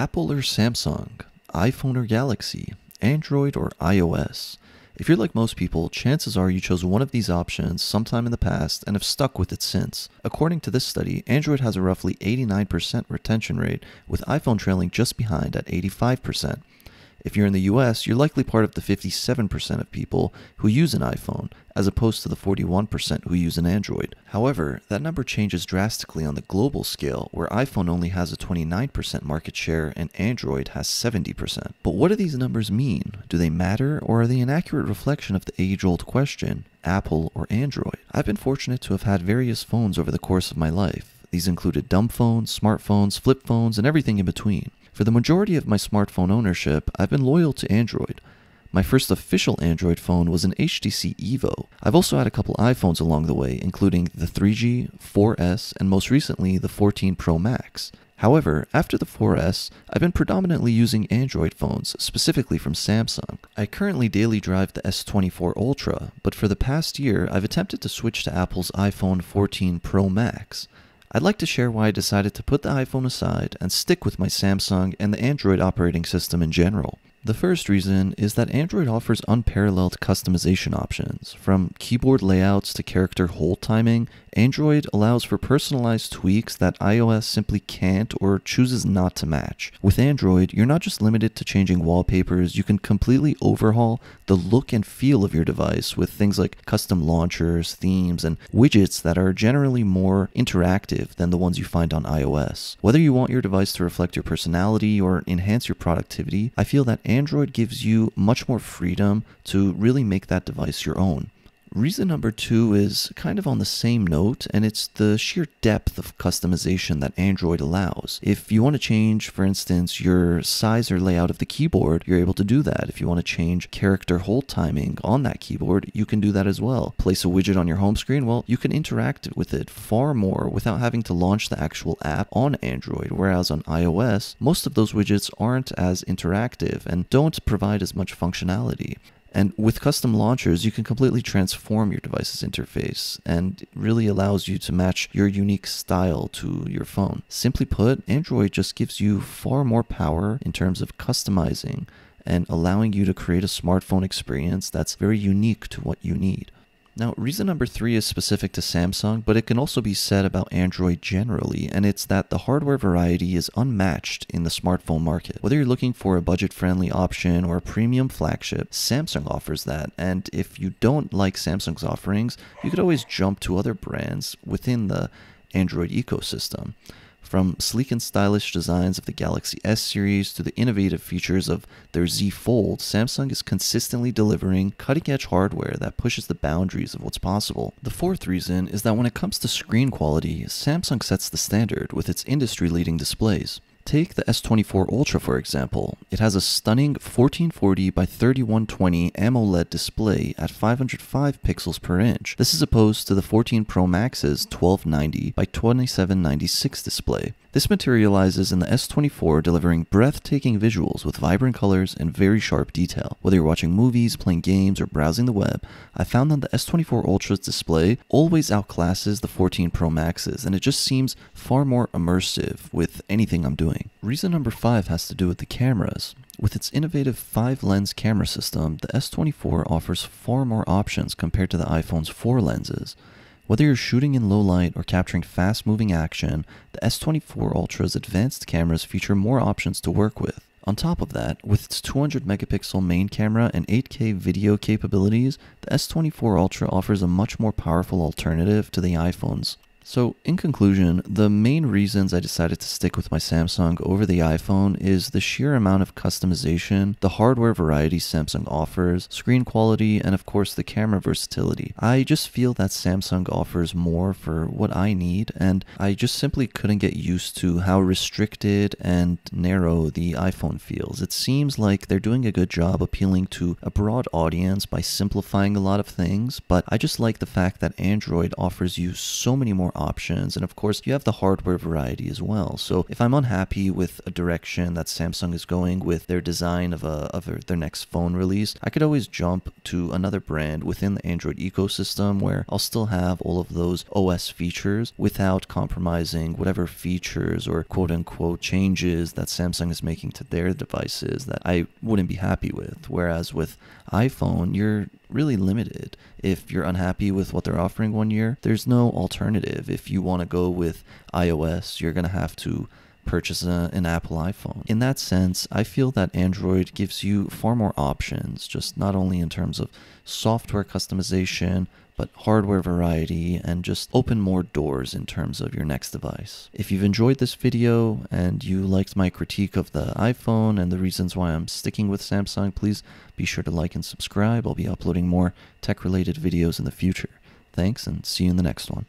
Apple or Samsung, iPhone or Galaxy, Android or iOS. If you're like most people, chances are you chose one of these options sometime in the past and have stuck with it since. According to this study, Android has a roughly 89% retention rate, with iPhone trailing just behind at 85%. If you're in the US, you're likely part of the 57% of people who use an iPhone, as opposed to the 41% who use an Android. However, that number changes drastically on the global scale, where iPhone only has a 29% market share and Android has 70%. But what do these numbers mean? Do they matter, or are they an accurate reflection of the age-old question, Apple or Android? I've been fortunate to have had various phones over the course of my life. These included dumb phones, smartphones, flip phones, and everything in between. For the majority of my smartphone ownership, I've been loyal to Android. My first official Android phone was an HTC Evo. I've also had a couple iPhones along the way, including the 3G, 4S, and most recently the 14 Pro Max. However, after the 4S, I've been predominantly using Android phones, specifically from Samsung. I currently daily drive the S24 Ultra, but for the past year, I've attempted to switch to Apple's iPhone 14 Pro Max. I'd like to share why I decided to put the iPhone aside and stick with my Samsung and the Android operating system in general. The first reason is that Android offers unparalleled customization options. From keyboard layouts to character hold timing, Android allows for personalized tweaks that iOS simply can't or chooses not to match. With Android, you're not just limited to changing wallpapers, you can completely overhaul the look and feel of your device with things like custom launchers, themes, and widgets that are generally more interactive than the ones you find on iOS. Whether you want your device to reflect your personality or enhance your productivity, I feel that Android gives you much more freedom to really make that device your own. Reason number two is kind of on the same note, and it's the sheer depth of customization that Android allows. If you want to change, for instance, your size or layout of the keyboard, you're able to do that. If you want to change character hold timing on that keyboard, you can do that as well. Place a widget on your home screen, well, you can interact with it far more without having to launch the actual app on Android, whereas on iOS, most of those widgets aren't as interactive and don't provide as much functionality. And with custom launchers, you can completely transform your device's interface, and it really allows you to match your unique style to your phone. Simply put, Android just gives you far more power in terms of customizing and allowing you to create a smartphone experience that's very unique to what you need. Now, reason number three is specific to Samsung, but it can also be said about Android generally, and it's that the hardware variety is unmatched in the smartphone market. Whether you're looking for a budget-friendly option or a premium flagship, Samsung offers that, and if you don't like Samsung's offerings, you could always jump to other brands within the Android ecosystem. From sleek and stylish designs of the Galaxy S series to the innovative features of their Z Fold, Samsung is consistently delivering cutting-edge hardware that pushes the boundaries of what's possible. The fourth reason is that when it comes to screen quality, Samsung sets the standard with its industry-leading displays. Take the S24 Ultra for example. It has a stunning 1440 by 3120 AMOLED display at 505 pixels per inch. This is opposed to the 14 Pro Max's 1290 by 2796 display. This materializes in the S24, delivering breathtaking visuals with vibrant colors and very sharp detail. Whether you're watching movies, playing games, or browsing the web, I found that the S24 Ultra's display always outclasses the 14 Pro Max's, and it just seems far more immersive with anything I'm doing. Reason number five has to do with the cameras. With its innovative 5-lens camera system, the S24 offers far more options compared to the iPhone's 4 lenses. Whether you're shooting in low light or capturing fast-moving action, the S24 Ultra's advanced cameras feature more options to work with. On top of that, with its 200 megapixel main camera and 8K video capabilities, the S24 Ultra offers a much more powerful alternative to the iPhones. So, in conclusion, the main reasons I decided to stick with my Samsung over the iPhone is the sheer amount of customization, the hardware variety Samsung offers, screen quality, and of course the camera versatility. I just feel that Samsung offers more for what I need, and I just simply couldn't get used to how restricted and narrow the iPhone feels. It seems like they're doing a good job appealing to a broad audience by simplifying a lot of things, but I just like the fact that Android offers you so many more options, and of course you have the hardware variety as well. So if I'm unhappy with a direction that Samsung is going with their design of their next phone release, I could always jump to another brand within the Android ecosystem where I'll still have all of those OS features without compromising whatever features or quote-unquote changes that Samsung is making to their devices that I wouldn't be happy with. Whereas with iPhone, you're really limited. If you're unhappy with what they're offering one year, there's no alternative. If you want to go with iOS, you're going to have to purchase an Apple iPhone. In that sense, I feel that Android gives you far more options, just not only in terms of software customization, but hardware variety, and just open more doors in terms of your next device. If you've enjoyed this video and you liked my critique of the iPhone and the reasons why I'm sticking with Samsung, please be sure to like and subscribe. I'll be uploading more tech-related videos in the future. Thanks, and see you in the next one.